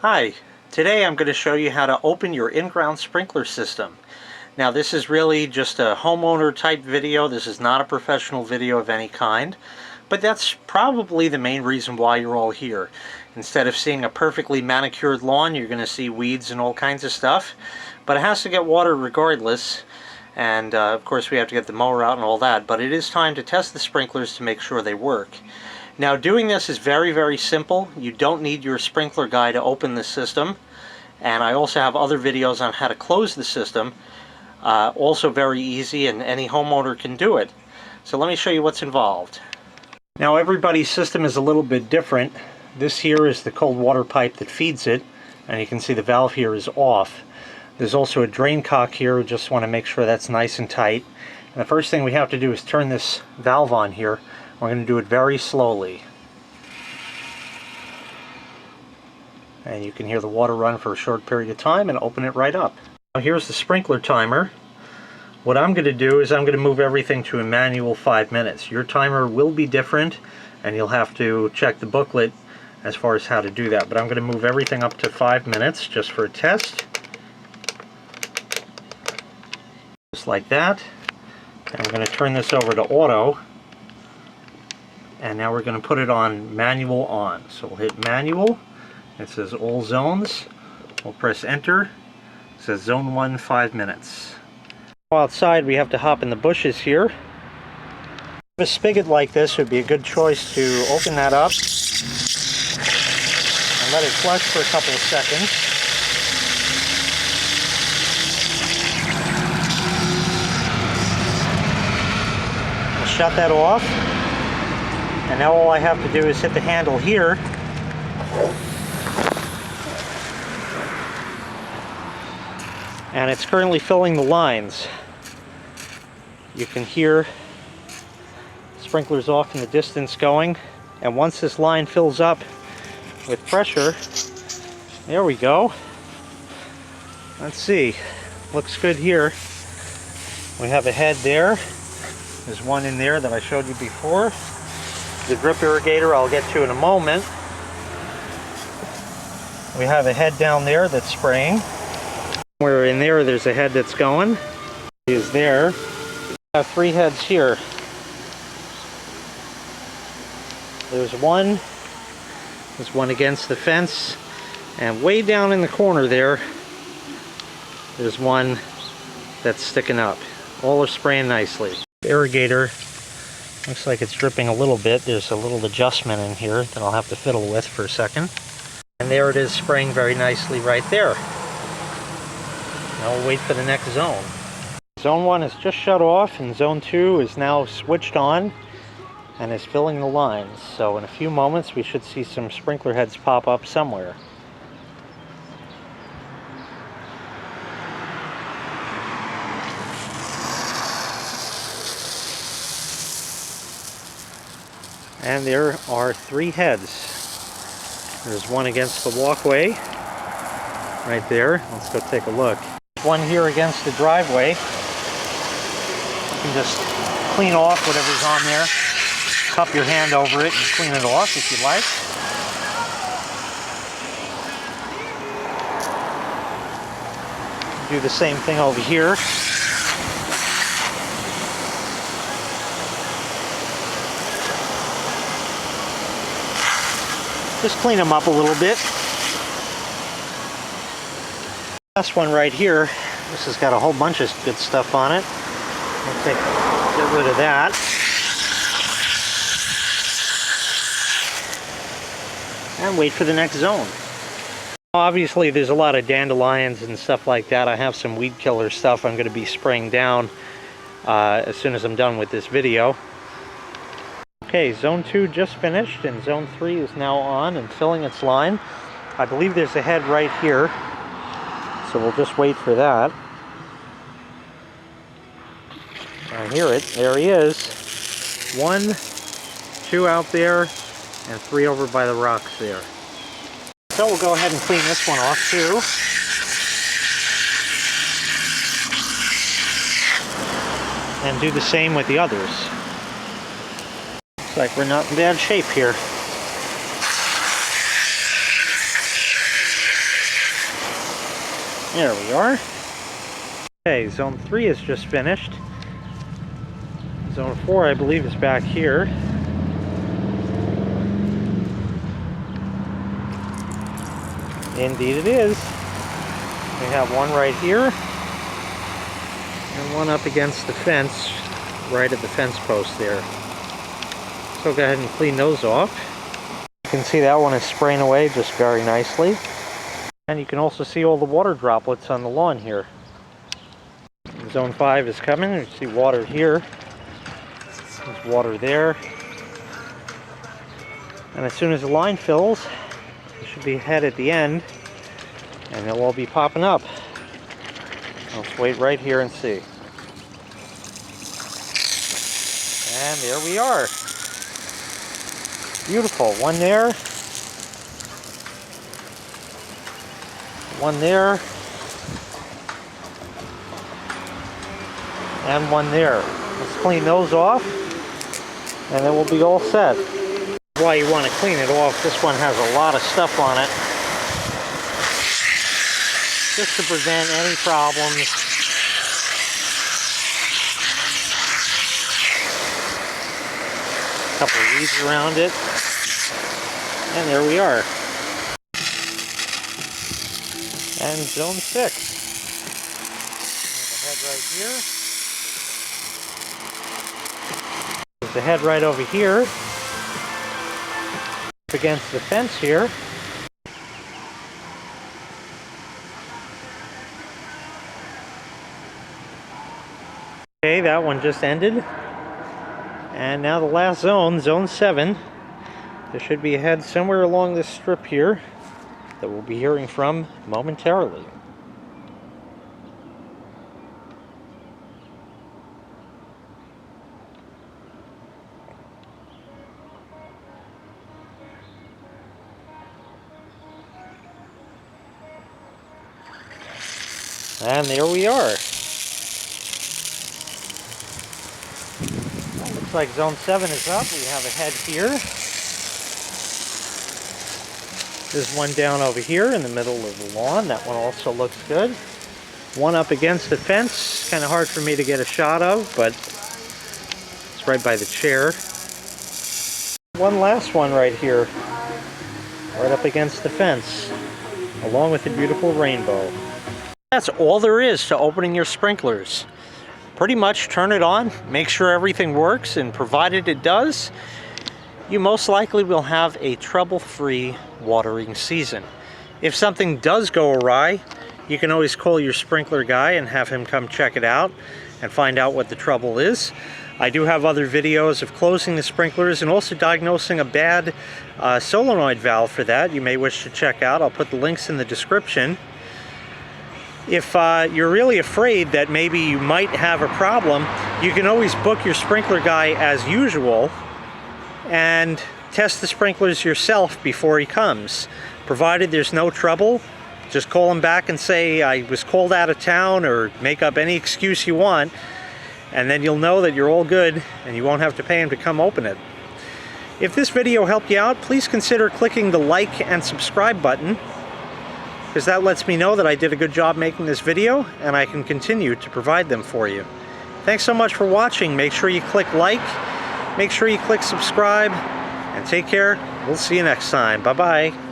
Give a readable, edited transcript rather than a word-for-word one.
Hi, today I'm going to show you how to open your in-ground sprinkler system. Now this is really just a homeowner type video. This is not a professional video of any kind, but that's probably the main reason why you're all here. Instead of seeing a perfectly manicured lawn, you're going to see weeds and all kinds of stuff, but it has to get water regardless. And of course we have to get the mower out and all that, but it is time to test the sprinklers to make sure they work. Now doing this is very, very simple. You don't need your sprinkler guy to open the system. And I also have other videos on how to close the system. Also very easy, and any homeowner can do it. So let me show you what's involved. Now everybody's system is a little bit different. This here is the cold water pipe that feeds it, and you can see the valve here is off. There's also a drain cock here. We just want to make sure that's nice and tight. And the first thing we have to do is turn this valve on here. We're going to do it very slowly. And you can hear the water run for a short period of time and open it right up. Now here's the sprinkler timer. What I'm going to do is I'm going to move everything to a manual 5 minutes. Your timer will be different, and you'll have to check the booklet as far as how to do that. But I'm going to move everything up to 5 minutes just for a test. Just like that. And we're going to turn this over to auto. And now we're going to put it on manual on. So we'll hit manual. It says all zones. We'll press enter. It says zone 1, 5 minutes. Outside we have to hop in the bushes here. A spigot like this would be a good choice to open that up and let it flush for a couple of seconds. We'll shut that off. And now all I have to do is hit the handle here. And it's currently filling the lines. You can hear sprinklers off in the distance going. And once this line fills up with pressure, there we go. Let's see. Looks good here. We have a head there. There's one in there that I showed you before. The drip irrigator I'll get to in a moment. We have a head down there that's spraying. Somewhere in there there's a head that's going. It is there. I have 3 heads here. There's one. There's one against the fence. And way down in the corner there's one that's sticking up. All are spraying nicely. Irrigator. Looks like it's dripping a little bit. There's a little adjustment in here that I'll have to fiddle with for a second. And there it is, spraying very nicely right there. Now we'll wait for the next zone. Zone 1 is just shut off, and zone 2 is now switched on and is filling the lines. So in a few moments we should see some sprinkler heads pop up somewhere. And there are 3 heads. There's one against the walkway, right there. Let's go take a look. One here against the driveway. You can just clean off whatever's on there. Cup your hand over it and clean it off if you like. Do the same thing over here. Just clean them up a little bit. Last one right here. This has got a whole bunch of good stuff on it. We'll get rid of that. And wait for the next zone. Obviously there's a lot of dandelions and stuff like that. I have some weed killer stuff I'm going to be spraying down as soon as I'm done with this video. Okay, zone 2 just finished, and zone 3 is now on and filling its line. I believe there's a head right here, so we'll just wait for that. I hear it. There he is. 1, 2 out there, and 3 over by the rocks there. So we'll go ahead and clean this one off too. And do the same with the others. Looks like we're not in bad shape here. There we are. Okay, zone 3 is just finished. Zone 4, I believe, is back here. Indeed it is. We have one right here, and one up against the fence, right at the fence post there. So go ahead and clean those off. You can see that one is spraying away just very nicely. And you can also see all the water droplets on the lawn here. Zone 5 is coming. You see water here. There's water there. And as soon as the line fills, there should be a head at the end, and they'll all be popping up. Let's wait right here and see. And there we are. Beautiful. One there. One there. And one there. Let's clean those off, and then we'll be all set. Why you want to clean it off, this one has a lot of stuff on it, just to prevent any problems. A couple of weeds around it, and there we are. And zone 6. And the head right here. There's the head right over here, up against the fence here. Okay, that one just ended. And now the last zone, zone 7. There should be a head somewhere along this strip here that we'll be hearing from momentarily. And there we are. Well, looks like zone 7 is up. We have a head here. There's one down over here in the middle of the lawn. That one also looks good. One up against the fence. Kind of hard for me to get a shot of, but it's right by the chair. One last one right here, right up against the fence, along with the beautiful rainbow. That's all there is to opening your sprinklers. Pretty much turn it on, make sure everything works, and provided it does, you most likely will have a trouble-free watering season. If something does go awry, you can always call your sprinkler guy and have him come check it out and find out what the trouble is. I do have other videos of closing the sprinklers and also diagnosing a bad solenoid valve for that you may wish to check out. I'll put the links in the description. If you're really afraid that maybe you might have a problem, you can always book your sprinkler guy as usual and test the sprinklers yourself before he comes. Provided there's no trouble, just call him back and say, I was called out of town, or make up any excuse you want, and then you'll know that you're all good and you won't have to pay him to come open it. If this video helped you out, please consider clicking the like and subscribe button, because that lets me know that I did a good job making this video and I can continue to provide them for you. Thanks so much for watching. Make sure you click like, make sure you click subscribe, and take care. We'll see you next time. Bye-bye.